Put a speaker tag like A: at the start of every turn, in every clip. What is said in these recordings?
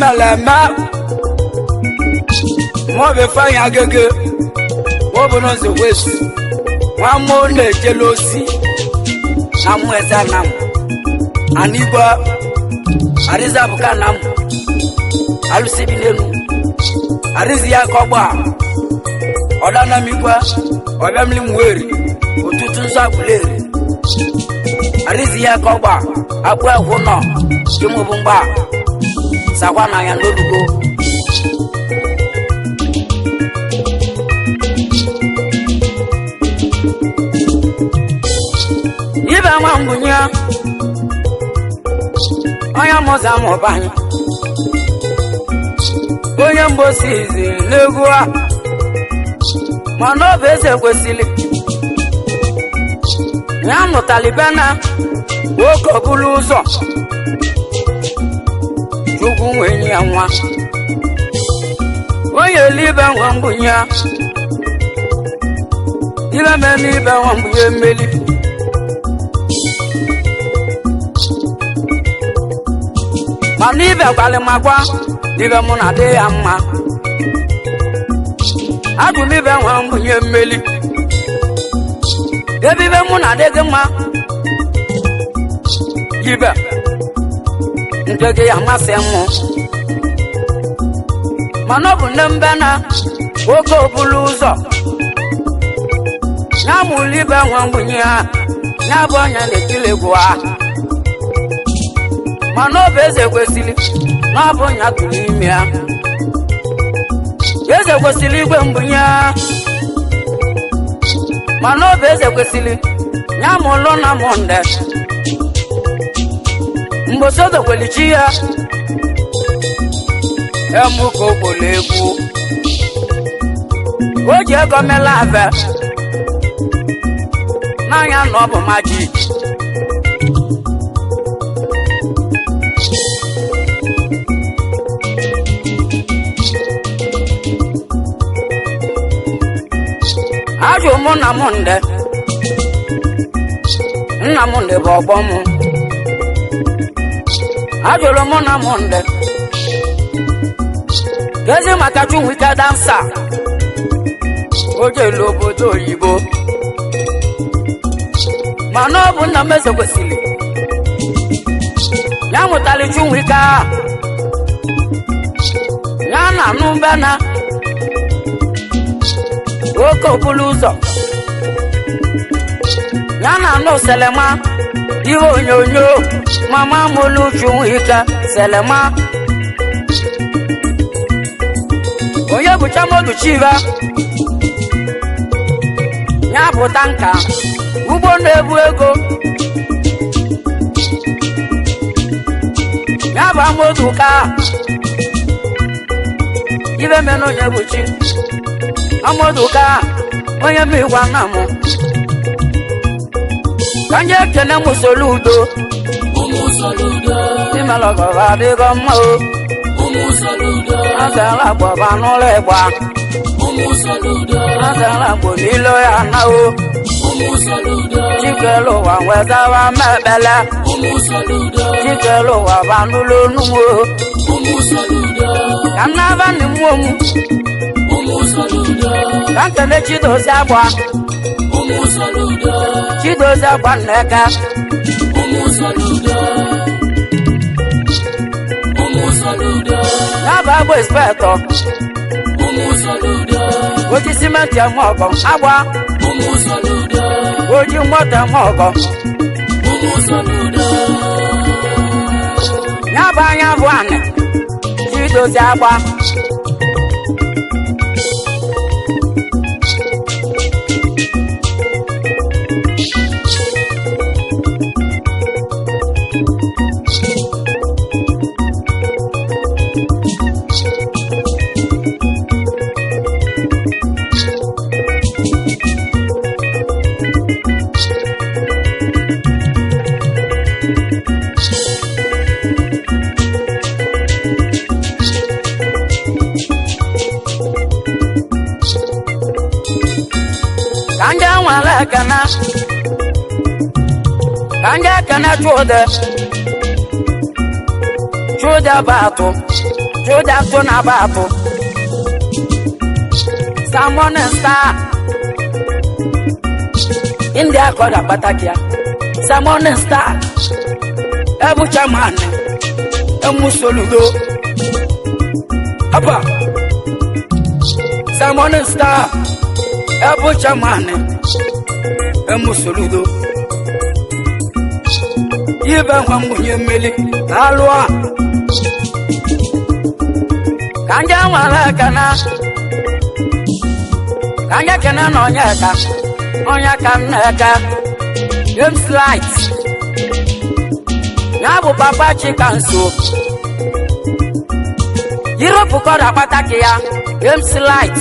A: malama mo be fanya gege wo bono se west wa mo le jealousy amu esa nam anigwa ariza buka nam alusibi lenu arizi ya kogba odana migwa obamli mweri otutu nsabuleri arizi ya kogba abu ehuno kimubungba sakwana ya ndodugo ibe mambunya oya moza mobanya onye mbosi izi n'egwu a mana ọ bụ eze kwesịrị ya nụtalibana nwoke ọbụla ụzọ chukwu nwenye ya nwa onye elibe nwa mbunye ya ibe meme ibe nwa mbunye mmeli mana ibe gbalịmakwa ibe mụ na dị ya mma ajụ m ibe nwa mbunye mmeli ebe ibe mụ na dị gị mma ibe nke gị ya masị mụ mana ọ bụ nne mbe na oge obulu ụzọ ya mụlụ ibe nwa mbunye ha ya bụ ọnya na-ekili egwu ha mana ọ bụ eze kwesịrị na ọ bụ nya tụrụ ime ya eze kwesịrị igwe mbunye ya mana ọ bụ eze kwesịrị ya mụlụ na monde mgbosi odokwelichi ya emu ka okpolo egwu o ji ego mela ave n'anya na ọ bụ majik ajụ mụ na monde nna monde bụ ọgbọ mụ ajụrụ mụ na monde gezi maka chunwike dansa oje elu obodo oyibo mana ọ bụ nna m eze kwesịrị ya mụtara chunwike ya na anụ mbena oke okpulu ụzọ ya na anụ selema ihe onyonyo mama molu chunwike selema onye bụcha modu chiva ya bụ tanka ugbo na-ebu ego ya bụ amodu ka ibe mena onye bụchi amodu ka onye migwa nna m ka nje ekene m Soludo imelọgọba adịgo mma o azala gbọba n'ụlọ ịgba azala gbo n'ilo ya na o chikelu ụwa nwetawa mebele chikelu ụwa ba n'ụlọ onugbo ka nnaba n'imụ omu ka nkene Chidozie agba Chidozie agba nneka Naba agba inspectọ oji simenti eme ọgọ agba oji moto eme ọgọ Naba anya bụ anị Chidozie agba kanja kana chude batu Juda tuna babu Salmon Star India koda batakia Salmon Star Ebu chaman Emu soludo Apa Salmon Star Ebu chaman Emu soludo Ibe mwamunye meli Alwa Kanja wala kana Kanja kena nonyeka Nonyeka neka James Light Nyabu papa chicken soup Europe koda batakia James Light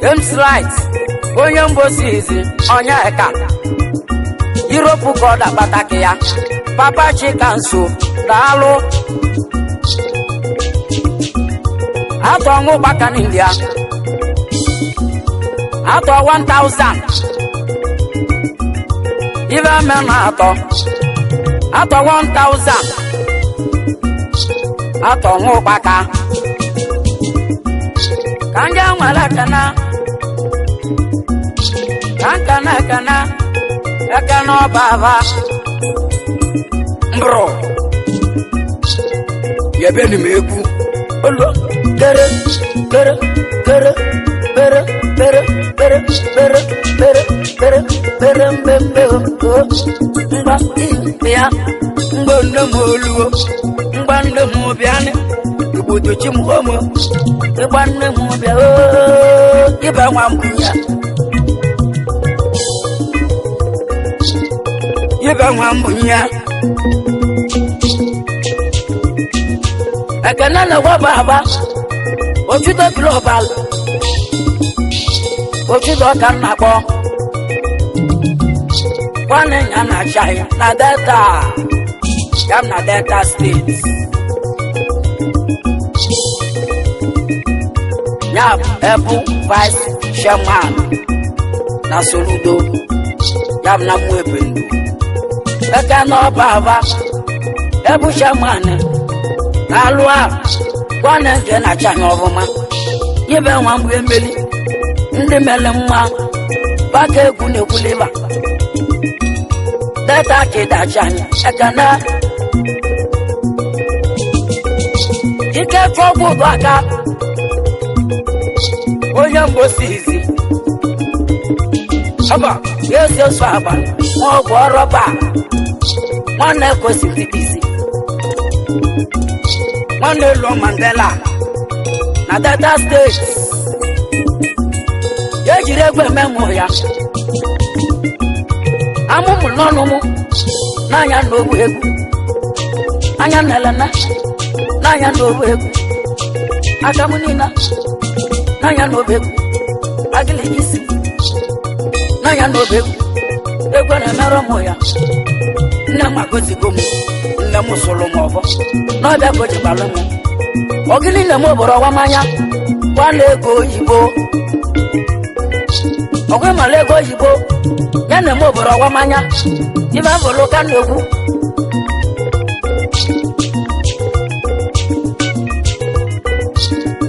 A: James Light Onye mbosizi onyeka Europe koda batakia Papa chicken soup Dalo Ato ngu baka India Ato 1,000 Iva men ato 1,000 Ato ngu baka Kanja wala kana Kana Ekano baba Bro Yebeni meku Olo Tere Mba ya Mbonde moluo Mbande mubiane Ibudu chimuomo Mbande mubia Iba mwambunya Iba mwambunya Akanana wa baba Ojudo global Ojudo kanabo Wane nyana chai na delta Yam na delta states Yam Ebu vice chairman Na soludo Yam na mwebendu Ekano baba Ebu chairman Alwa Wane jena chanyo vuma Yebe wambu emeli Ndi mele mwa Bake kune kuliva Data keda chanya Ekana Ike fogu baka Onye mbosizi Aba Yesu swaba Mwogu oroba Mwane kosi tibisi Mwane lo Mandela Na Delta State Yejiregwe memo ya Amumu nonumu Nanya ndobu egu Anya nelena Nanya ndobu egu Akamunina Nanya ndobu egu Agiligisi Nanya ndobu egu Egwe na mero moya Nne magozi gomu Nne musolo mobo Nobe koji balomu Ogili nne moboro wamanya Wane ego yibo Ogwe malego yibo Yane moboro wamanya Iba volo kanogu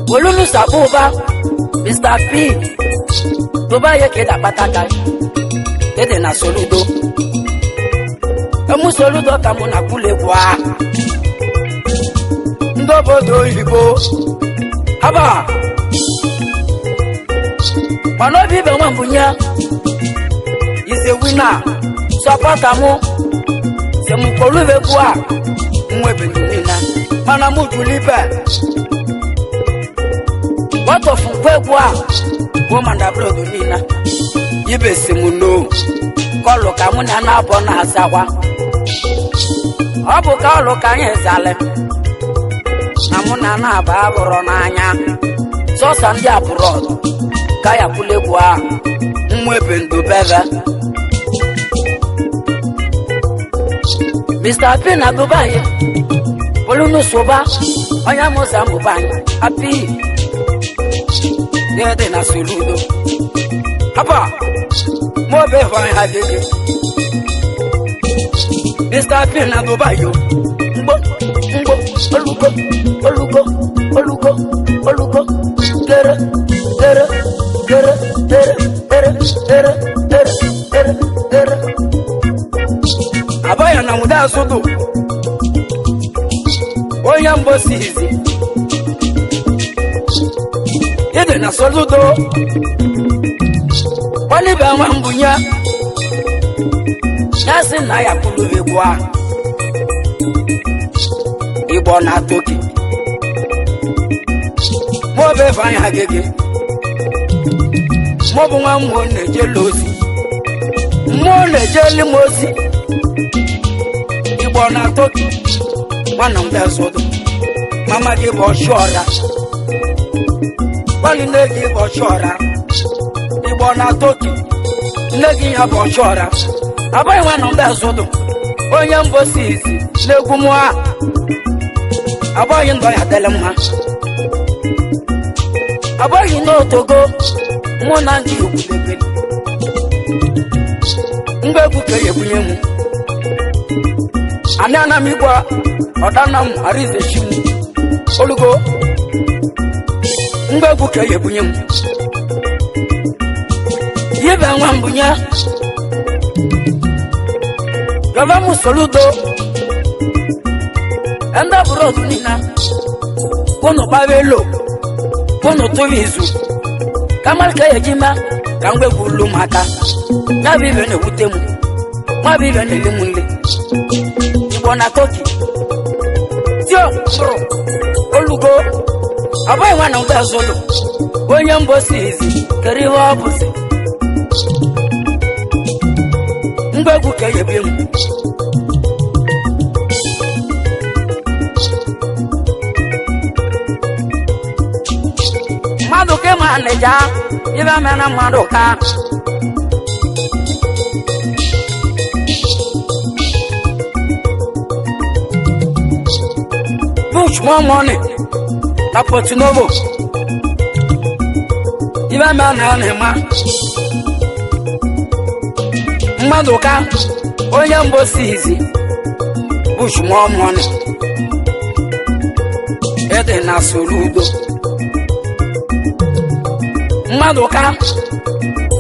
A: Olunu sabuba Mr. P Toba yeke da pataka Ede na soludo Emu soludo kamuna kule kwa Ndobodo yibo Haba Manobi be wambunya is a winner. Support amu. Se mukolu be kwa. Mwebe nina. Mana mutu lipe. What of kwa? Woman da blood nina. Ibe simuno. Kolo kamuna na bona asawa. Obu kolo kanye zale. Namuna na baboro nanya. So sandi abroad. Kaya kule kwa. Mwebe ndo bega. Mr. P na Dubai. Polunu soba. Oya mosa mubani. Happy. Yede na soludo. Hapa. Mobe vani hadege. Mr. P na Dubai yo. olugo olugo olugo olugo tere tere tere tere tere tere tere tere tere abaya na muda sudu oya mbosi izi yede na soludo wali ba mambunya nasi na ya kuluwe kwa Igbo na toki mo be fanya agege mo bu nwa mo neje lozi mo neje limozi Igbo na toki wana mda sodo mama ge bo shora wali neji bo shora Igbo na toki neji ya bo shora abai wana mda sodo onye mbosi izi negwu mwa abaghị ndọ ya dele mma abaghị n'otogo mụ na ndị okwudebe mgbe egwu ka ya ebunye m anị ana m igwe ọdana m arizechi m olugo mgbe egwu ka ya ebunye m yibe nwa mbunye gaba m soludo enda burodu nina kono babelo kono tovizu kamal kaya jima kangwe bulu maka na bibe ne butemu ma bibe ne limunle ibona toki tio bro olugo abai wana mbazolo onye mbosi izi keriwa buse ngwegu kaya bimu Maduke maneja iba mena maduka Push more money Cappuccino iba mena nema Maduka onye mbosi izi Push more money Ede na soludo Maduka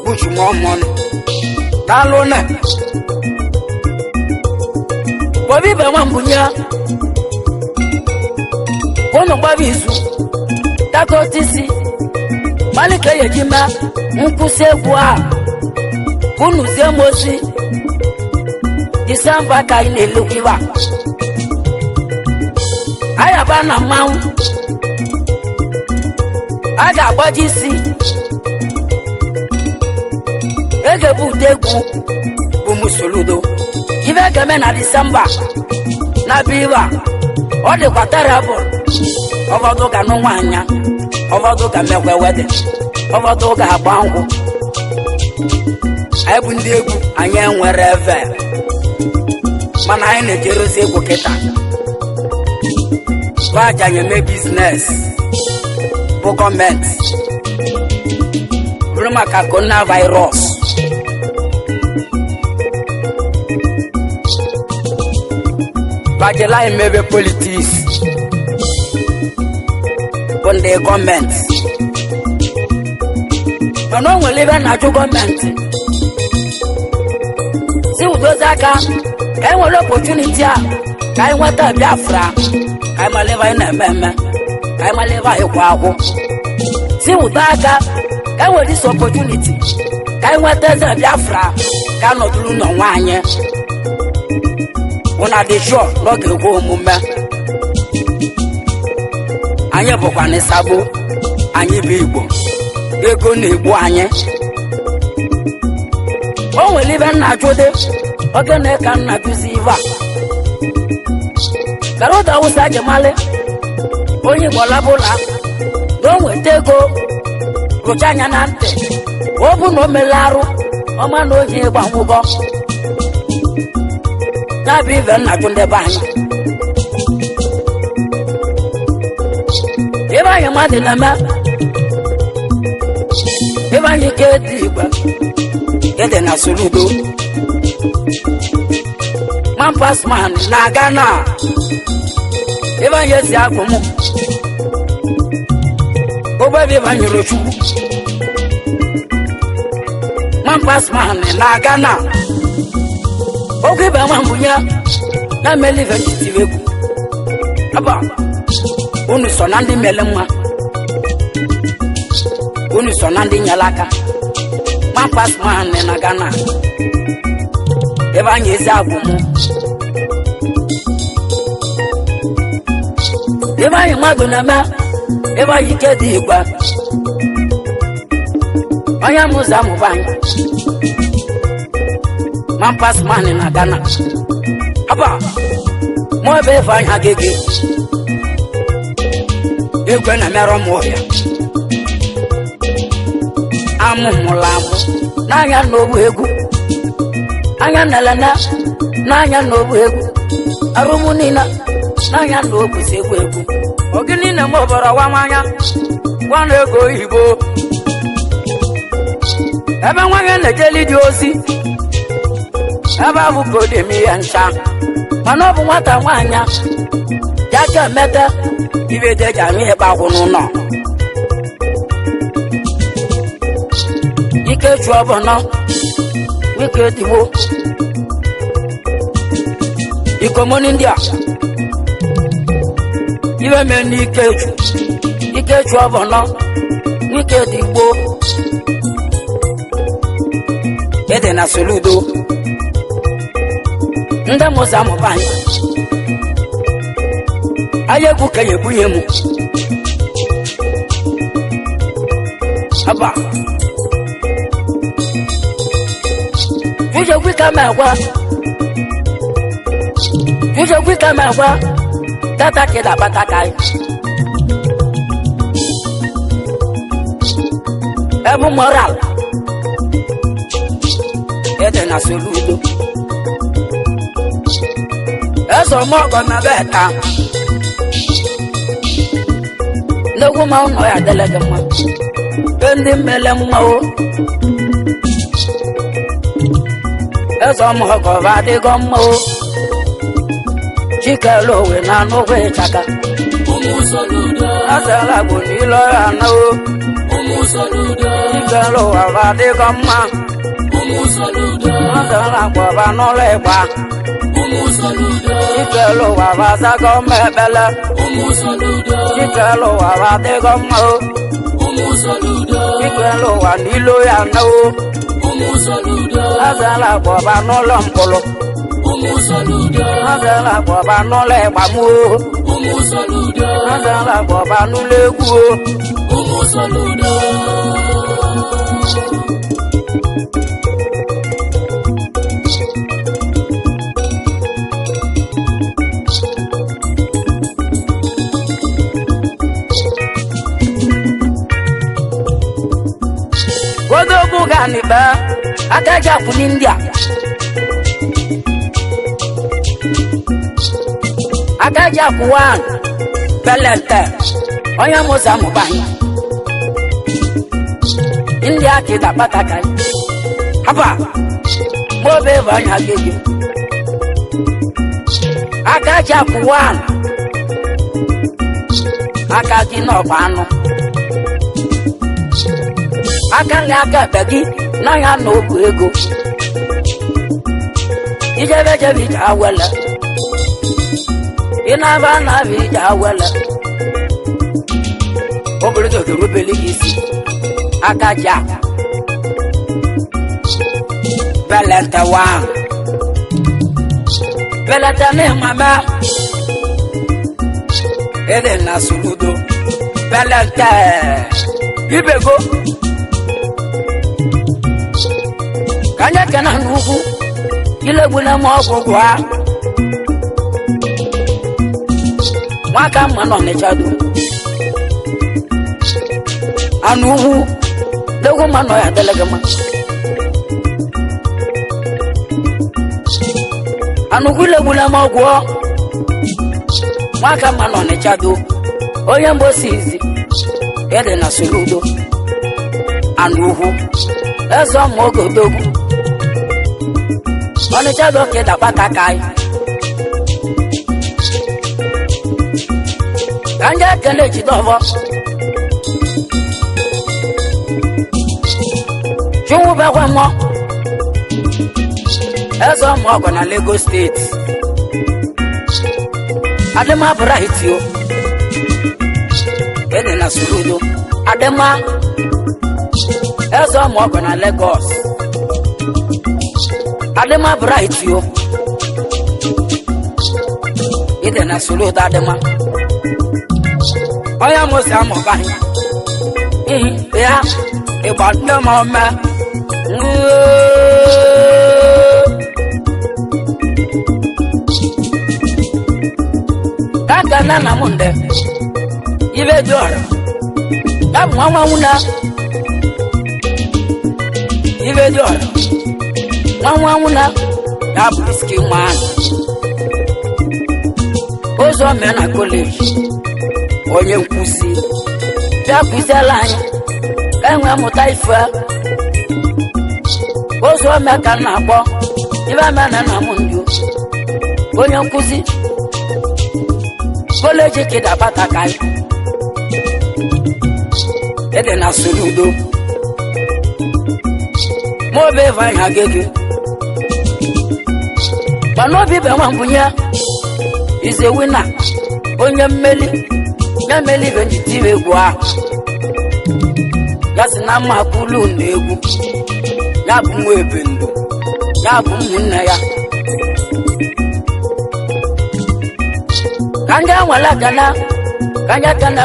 A: push more money talone bobi be mambunya kono babizu tato tisi malika yejima nkusegwa kunu zemosi December ka inelukiwa aya bana mau aga gbajisi ege budegu bumusuludo ibe game na December na biwa ode kwatarabo obodo ga no nwanya obodo ga mewewede obodo ga agbangu aibu ndị egwu anyị enwere eve mana anyị na-ejerozi egwu kịta baja anyị eme biznes bụ gọọmenti bụrụ maka coronavirus bajela anyị mebe politiks bụ ndị gọọmenti mana o nwere ebe na-ajụ gọọmenti si udozi aka ka anyị nwere opportunity a ka anyị nweta Biafra ka anyị malebe anyị na-eme ka anyị malebe anyị kwa akwụ si udo aka ka anyị nwere isi opportunity ka anyị nweta eze Biafra ka nọdụrụ n'onwe anyị ụna dị sure n'oge ekwe omume anyị bụkwa n'ịsagbo anyị bụ Igbo ego na-egbu anyị o nwere ibe nna jụde oge na-eka nna duzi ive a gara ụda Awụsa jemale onye Igbo labụla na o nweta ego rụcha anya na ntị ọ bụ na o mere arụ ọma na oji gbanwụgọ ya bụ ibe nna jụ ndebe anyị ebe anyị mmadụ na-eme ebe anyị ka dị Igbo ede na Soludo Mampasman na Ghana eba yesi akomo oba be banyoro chu man pass man na Ghana oge ba mambunya na meli vegetable ku aba unu sonandi melemma unu sonandi nyalaka man pass man na Ghana eba yesi akomo eba yimadu na ma eba yike di igba anya muza mubanya man pass man na Ghana aba mo be fanya gege egwe na mero mo ya amumulamu nanya nobu egu anya nalana nanya nobu egu arumunina nanya nobu segwu egu ogini na mo boro wa manya wana ego Igbo ebe nwanye na jeli di osi ebe abu kodemi ya ncha mana ọ bụ nwata nwanya jaka meta ibe de jami ebe akwụnụ nọ ike chu ọbụnọ wike diwo ikomoni ndị a ibe me ni ike chu ọbụnọ wike digbo ede na soludo nda moza mubanya ayeku kenye buyemu aba Fuje kwika magwa tata kida batakai ebu moral ede na soludo eso mogo na beta lewu ma no ya delege ma kendi mele ma o eso mogo va de gomo chikelo we na no we chaka umusoludo asala boni lo ana o umusoludo chikelo va de gomo umusoludo asala kwa no le kwa umusoludo chikelo va za gomo bele umusoludo chikelo va de gomo umusoludo chikelo wa nilo ya na o umusoludo asala kwa no lo mpolo umusoludo asala kwa no le pamu umusoludo asala kwa no le ku umusoludo Godobu gani ba akaja kunindia akaja kuwan belente oya moza mubanya india kita batakai haba mobe banya gege akaja kuwan akaji no pano akanga akabegi na ya no ego ijebe jebi awala ina ba na bi awala obere to rubeli isi akaja belenta wa belenta ne mama ede na suludo belenta ibego kanya kana nugu ile buna mo ogwa mwaka mano ne chadu anuhu dogo mano ya delegama anugu ile buna mo ogwa mwaka mano ne chadu oye mbosizi ede na suludo anuhu ezo mogo dogo Oni chado ke da batakai kanja kele chidovo chungu bekwe mo ezo mo ko na Lagos State adema bright yo ene na Suludo adema ezo mo ko na Lagos adema bright yo ene na Suludo adema oya mo se amo ba ya e ba de mo me kaka na munde ibe jora ya mwa una ibe jora mwa una ya briski man ozo me na college onye nkusi ya kuzela anya enwe amuta ife ozo me ka na agbo ibe me na mundu onye nkusi college kida batakai ede na Suludo mo be vai hagege banobi be nwambunya is a winner onye mmeli benjitiwe gwa yasi na makulu na-egwu ya bụ nwa ebendo ya bụ nne ya kanja wala kana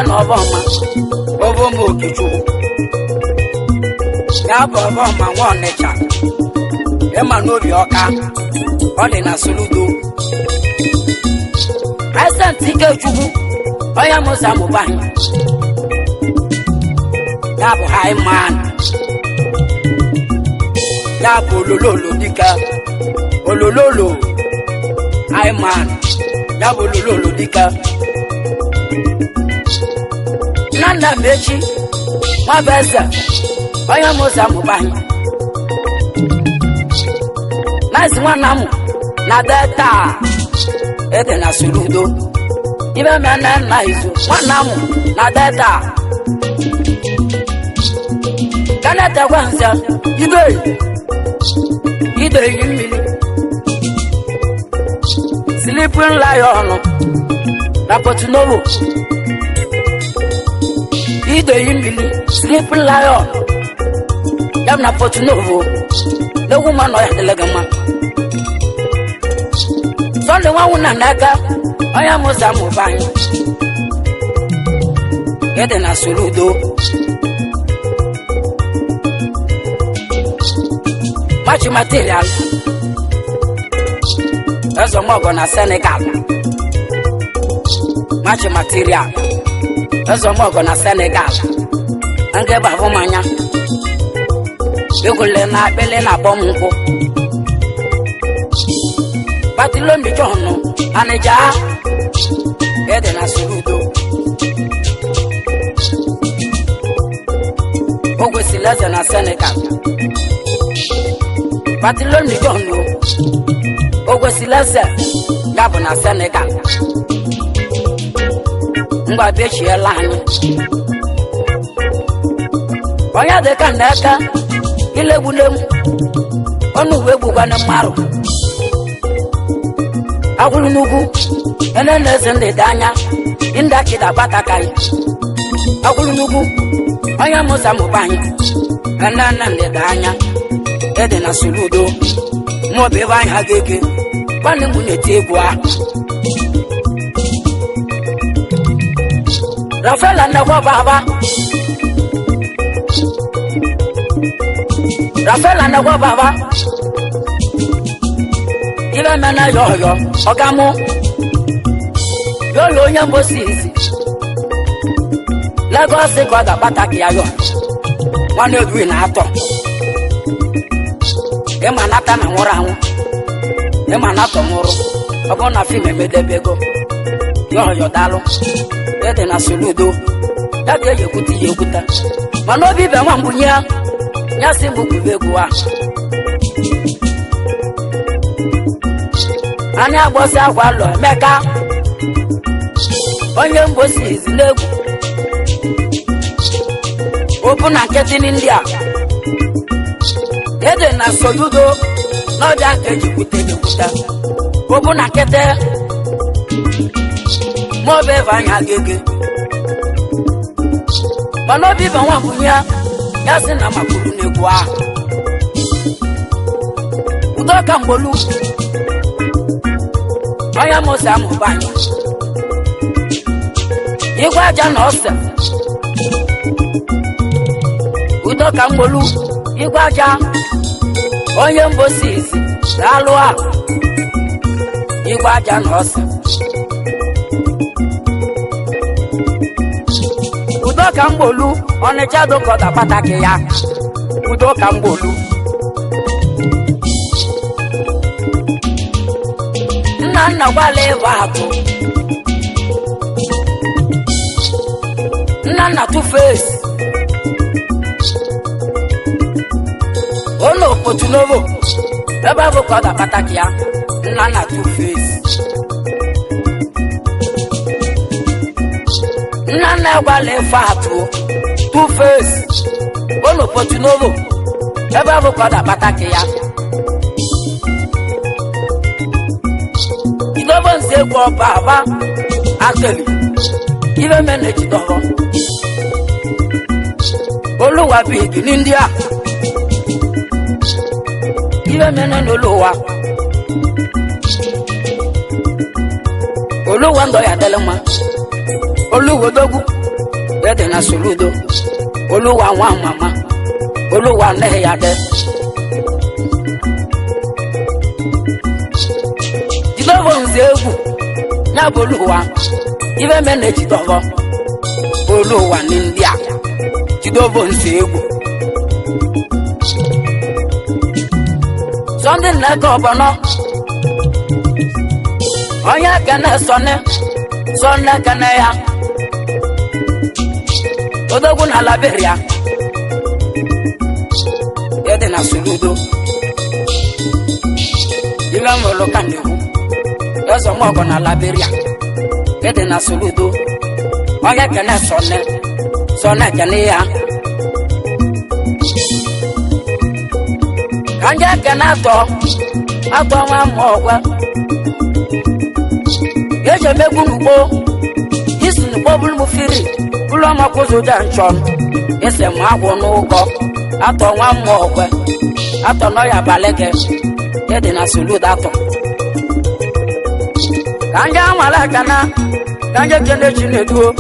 A: na oboma okichu ya bụ oboma nwa Ọnịcha ema n'obi ọka ọ dị na Suludo President Ikechukwu oya Musa Mubani ya bụ high man ya bụ olololo high man ya bụ olololo dika nanda mechi mabeza oya Musa Mubani nasi mwanamu na Delta ede na Suludo ibe mena na izu mwanamu na Delta kanata kwanza ide yimili Sleeping Lion na Porto-Novo ide yimili Sleeping Lion yam na Porto-Novo lewu mano ya delegama sonde wawuna naka oya Musa Mubani ede na Suludo match material ezo mogo na Senegal match material ezo mogo na Senegal ange bavu manya yogole na bele na bomko patilo mi jono aneja ede na Suludo ogwe sileze na Senegal patilo mi jono ogwe sileze gabo na Senegal ngba bechi elani oya de kanaka ile bulem onu wegbuga na maru agulu nugu enene sende danya inda kida batakai agulu nugu oya Musa Mubani enene nde danya ede na Suludo mo be ba nya gege kwani munete egwa Rafaela na kwa baba ibe mena yoyo ogamu yolo nya Moses Lagos kwa da bataki ayo nwane edwi na ato ema nata na nwora anwu ema nato nwuru obo na fi memedebego yoyo dalu ede na Suludo ya ga yekuta mana obi be nwambunya ya si mbugubegu a ani agbosi agwa lo Emeka onye mbosi izi n'egwu obu na nkịtị ndị a ede na soludo n'ọdị aka ejikwute ejikwuta obu na nkịtị maọbụ ebe anya gege mana obi ibe nwa bunye ya sị na makwuru n'egwu ahụ udo ka mgbolu onye mose amụbanye igwe aja na ose udo ka mgbolu igwe aja onye mbosi izi daalụ a igwe aja na ose udo ka mgbolu ọnịcha dokọta pataki ya udo ka mgbolu nna gwala ebe atụ nna Two-Face ono Potunovo ebe abụ ka ọ dapataki ya nna Two-Face nna gwala ebe atụ Two-Face ono Potunovo ebe abụ ka ọ dapataki ya nze kwa baba akeli ibe manage doho Oluwa big in India ibe menen Oluwa ndo ya delema Oluwa dogu ede na soludo Oluwa nwa mama Oluwa ne ya de Nzegu na boluwa ibe manage dogo Oluwa n'India Jidovo Nzegu Sunday na gobono Onya kana sonne kana ya Odogu na Liberia Ede na suludo Ibe molo kanehu Ezo moko na Liberia Ede na soludo Oge kene sonne kene ya Kanje kene ato nwa mwokwe Yeje megu nubo Isi nubo bulu mufiri Bulu makuzu janchon Ese mwaku nuko Ato nwa mwokwe Ato no ya baleke Ede na soludo ato Kanja wala kana Kanja kene chineduo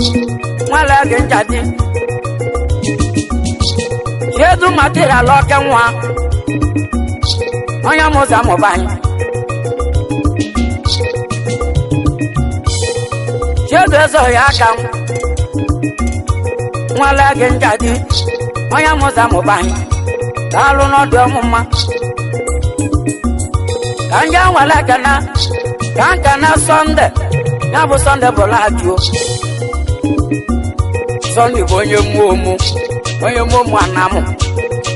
A: Wala genjadi Yedu material oke nwa Onya moza mobanye Yedu ezo ya akam Wala genjadi Onya moza mobanye Dalu no do mumma Kanja wala kana Kanka na Sunday, na bu Sunday boladio. Sunday bonye mumu anamu.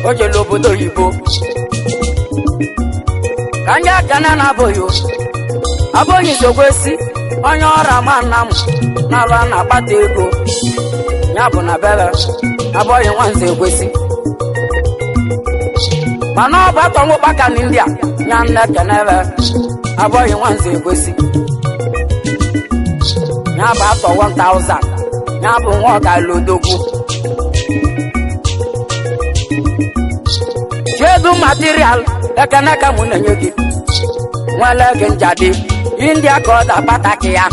A: Oje lobodo yibo. Kanya kana na boyo. Abonyi sogwesi, onye ora manamu. Na ba na batego. Nyabu na bele. Aboyi nwanze gwesi. Mana ba tongo baka n'India. Nyanne kenebe. Aboyi nwanze ekwesi Nyaba ato 1000 Nyabu nwoka lodogwu Chedu material Ekeneka munenye gị Nwele gị njadi India ka ọ dapataki ya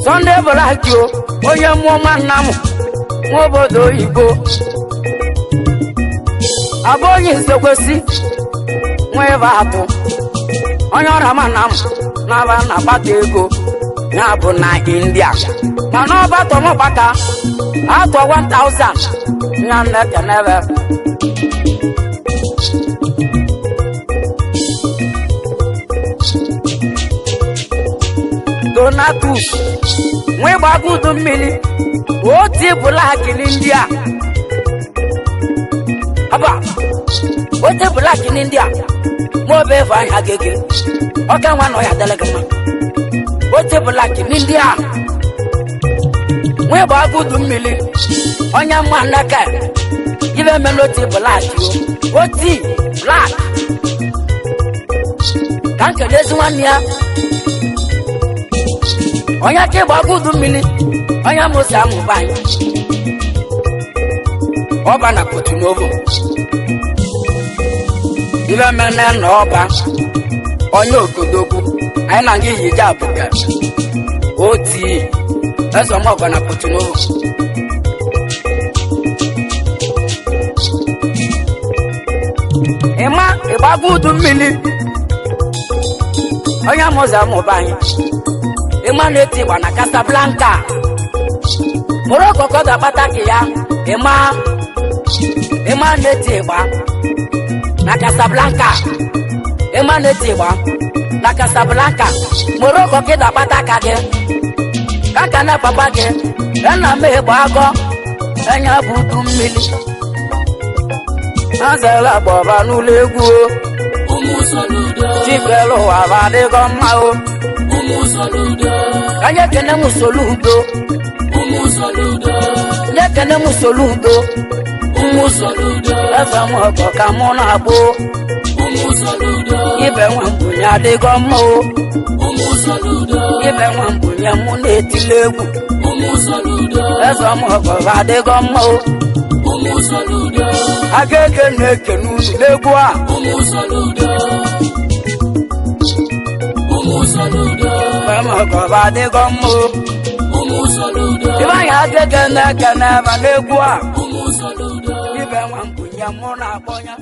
A: Sunday Bolakio Onye mmụọ nna m Nwobodo oyibo Aboyi nsekwesi Nweva atụ Onye ọra manam Naba na bata ego Ya bụ na India Mana ọ batọ mọbaka Atọ 1000 Nya nneke nebe Donatus Nwe gbagudu mmiri Oti bulaki n'India Aba Oti bulaki n'India Mobe fanya gege Oka nwa no ya delegama ote black n'India nwe ba gudu mmili onya mmanaka ibe meloti black oti black kanke dezuania onya ke ba gudu mmili onya musa mubai oba na Porto-Novo ibe mene na oba onya okodogu anyị na ngị hijab ka oti eso mo oba na Porto-Novo ema igbagudu mmili onya musa mubai ema na-eti gba na Casablanca Morocco koda pataki ya ema na-eti gba na Casablanca ema na-eti gba na Casablanca Morocco kida pataka gị kaka na papa gị ena me gba agọ enya budu mmili azela baba n'ụlọ egwu Chibelu abadịgo mma o kanye kene musoludo kene musoludo eze m ọkọ ka mụ na-abụ ibe nwambunye adịgo mma o ibe nwambunye mụ na-etile egwu eze m ọkọ adịgo mma o aga eke na-ekene unu n'egwu a ọkọ adịgo mma o ibe anyị aga eke na-ekene ebe n'egwu a ibe nwambunye mụ na-akpọ ya